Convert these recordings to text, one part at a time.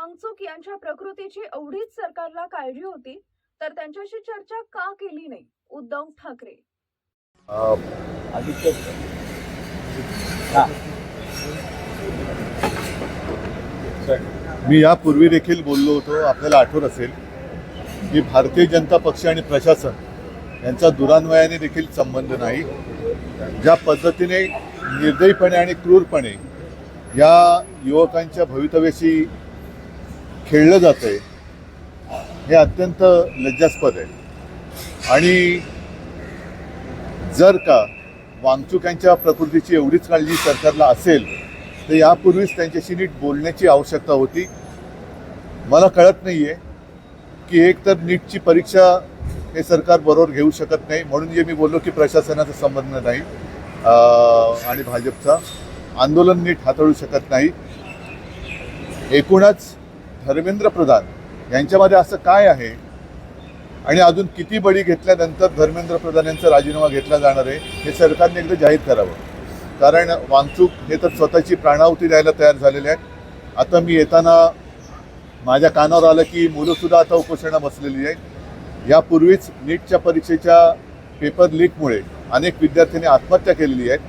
वांगचुक यांच्या प्रकृतीची एवढीच सरकारला काळजी होती तर त्यांच्याशी चर्चा का केली नाही? उद्धव ठाकरे. आदित्य मी यापूर्वी देखील बोललो होतो, आपल्याला आठवत असेल की भारतीय जनता पक्ष आणि प्रशासन यांचा दुरान्वयाने देखील संबंध नाही. ज्या पद्धतीने निर्दयीपणे आणि क्रूरपणे या युवकांच्या भवितव्याशी खेळलं जातंय हे अत्यंत लज्जास्पद आहे. आणि जर का वांगचुक यांच्या प्रकृतीची एवढीच काळजी सरकारला असेल तर यापूर्वीच त्यांच्याशी नीट बोलण्याची आवश्यकता होती. मला कळत नाही आहे की एक तर नीटची परीक्षा हे सरकार बरोबर घेऊ शकत नाही, म्हणून जे मी बोललो की प्रशासनाचा संबंध नाही आणि भाजपचा आंदोलन नीट हाताळू शकत नाही. एकूणच धर्मेंद्र प्रधान यांच्यामध्ये असं काय आहे आणि अजून किती बळी घेतल्यानंतर धर्मेंद्र प्रधान यांचा राजीनामा घेतला जाणार आहे हे सरकारने एकदा जाहीर करावं. कारण वांगचुक हे तर स्वतःची प्राणाहुती द्यायला तयार झालेले आहेत. आता मी येताना माझ्या कानावर आलं की मुलंसुद्धा आता उपोषणा बसलेली आहेत. यापूर्वीच नीटच्या परीक्षेच्या पेपर लीकमुळे अनेक विद्यार्थ्यांनी आत्महत्या केलेली आहेत.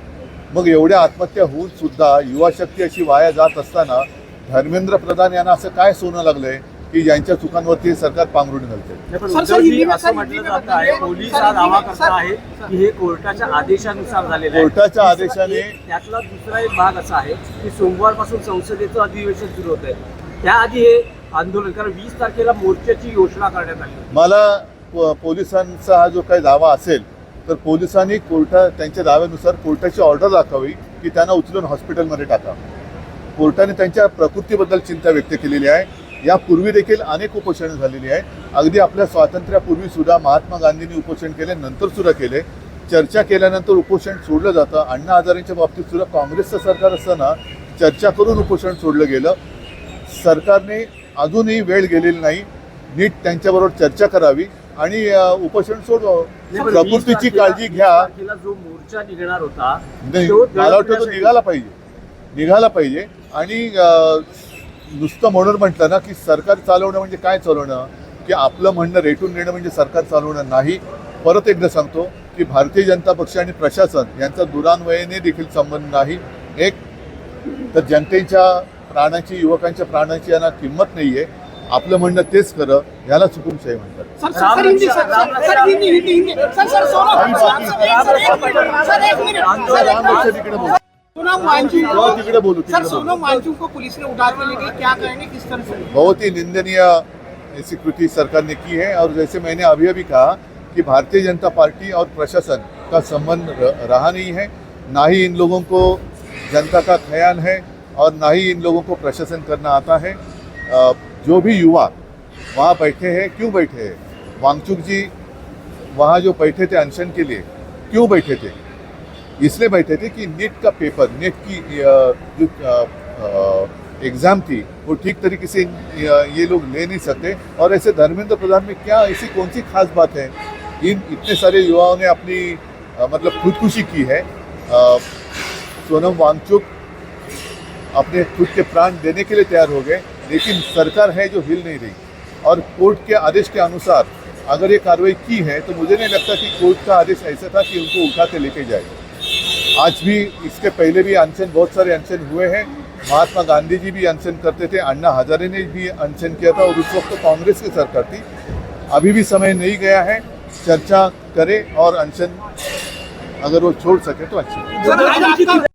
मग एवढ्या आत्महत्या होऊन सुद्धा युवाशक्ती अशी वाया जात असताना धर्मेंद्र प्रधान यांना असं काय सोनं लागलंय की ज्यांच्या चुकांवरती सरकार पांघरुण घालते? असं म्हटलं जात आहे, पोलीस हा दावा करत आहे की हे कोर्टाच्या आदेशानुसार झालेलं आहे. कोर्टाच्या आदेशाने त्यातला दुसरा एक भाग असा आहे की सोमवारपासून संसदेचं अधिवेशन सुरू होत आहे. त्याआधी हे आंदोलन, कारण 20 तारखेला मोर्चाची घोषणा करण्यात आली. मला पोलिसांचा हा जो काही दावा असेल तर पोलिसांनी त्यांच्या दाव्यानुसार कोर्टाची ऑर्डर दाखवावी की त्यांना उचलून हॉस्पिटलमध्ये टाका. कोर्टाने त्यांच्या प्रकृतीबद्दल चिंता व्यक्त केलेली आहे. यापूर्वी देखील अनेक उपोषणं झालेली आहेत. अगदी आपल्या स्वातंत्र्यापूर्वी सुद्धा महात्मा गांधींनी उपोषण केले, नंतर सुद्धा केले. चर्चा केल्यानंतर उपोषण सोडलं जातं. अण्णा हजारेंच्या बाबतीत सुद्धा काँग्रेसचं सरकार असताना चर्चा करून उपोषण सोडलं गेलं. सरकारने अजूनही वेळ गेलेली नाही. नीट त्यांच्याबरोबर चर्चा करावी आणि उपोषण सोडवावं. प्रकृतीची काळजी घ्या. जो मोर्चा निघणार होता मला वाटतं तो निघाला पाहिजे. आणि नुसतं म्हणून म्हटलं ना की सरकार चालवणं म्हणजे काय चालवणं, की आपलं म्हणणं रेटून नेणं म्हणजे सरकार चालवणं नाही. परत एकदा सांगतो की भारतीय जनता पक्ष आणि प्रशासन यांचा दुरान्वयाने देखील संबंध नाही. एक तर जनतेच्या प्राणाची, युवकांच्या प्राणाची यांना किंमत नाही आहे. आपलं म्हणणं तेच खरं, याला हुकुमशाही म्हणतात. तिकडे बोलू. बहुत ही निंदनीय ऐसी कृति सरकार ने की है. और जैसे मैंने अभी अभी कहा कि भारतीय जनता पार्टी और प्रशासन का संबंध रहा नहीं है. ना ही इन लोगों को जनता का ख्याल है और ना ही इन लोगों को प्रशासन करना आता है. जो भी युवा वहाँ बैठे हैं, क्यों बैठे हैं? वांगचुक जी वहाँ जो बैठे थे अनशन के लिए, क्यों बैठे थे? इसलिए बैठे थे कि नीट का पेपर, नीट की जो एग्ज़ाम थी वो ठीक तरीके से ये लोग ले नहीं सकते. और ऐसे धर्मेंद्र प्रधान में क्या ऐसी कौन सी खास बात है? इन इतने सारे युवाओं ने अपनी मतलब खुदकुशी की है. सोनम वांगचुक अपने खुद के प्राण देने के लिए तैयार हो गए, लेकिन सरकार है जो हिल नहीं रही. और कोर्ट के आदेश के अनुसार अगर ये कार्रवाई की है तो मुझे नहीं लगता कि कोर्ट का आदेश ऐसा था कि उनको उठा के लेके जाए. आज भी, इसके पहले भी अनशन, बहुत सारे अनशन हुए हैं. महात्मा गांधी जी भी अनशन करते थे, अन्ना हजारे ने भी अनशन किया था और उस वक्त तो कांग्रेस की सरकार थी. अभी भी समय नहीं गया है. चर्चा करें और अनशन अगर वो छोड़ सके तो अच्छी.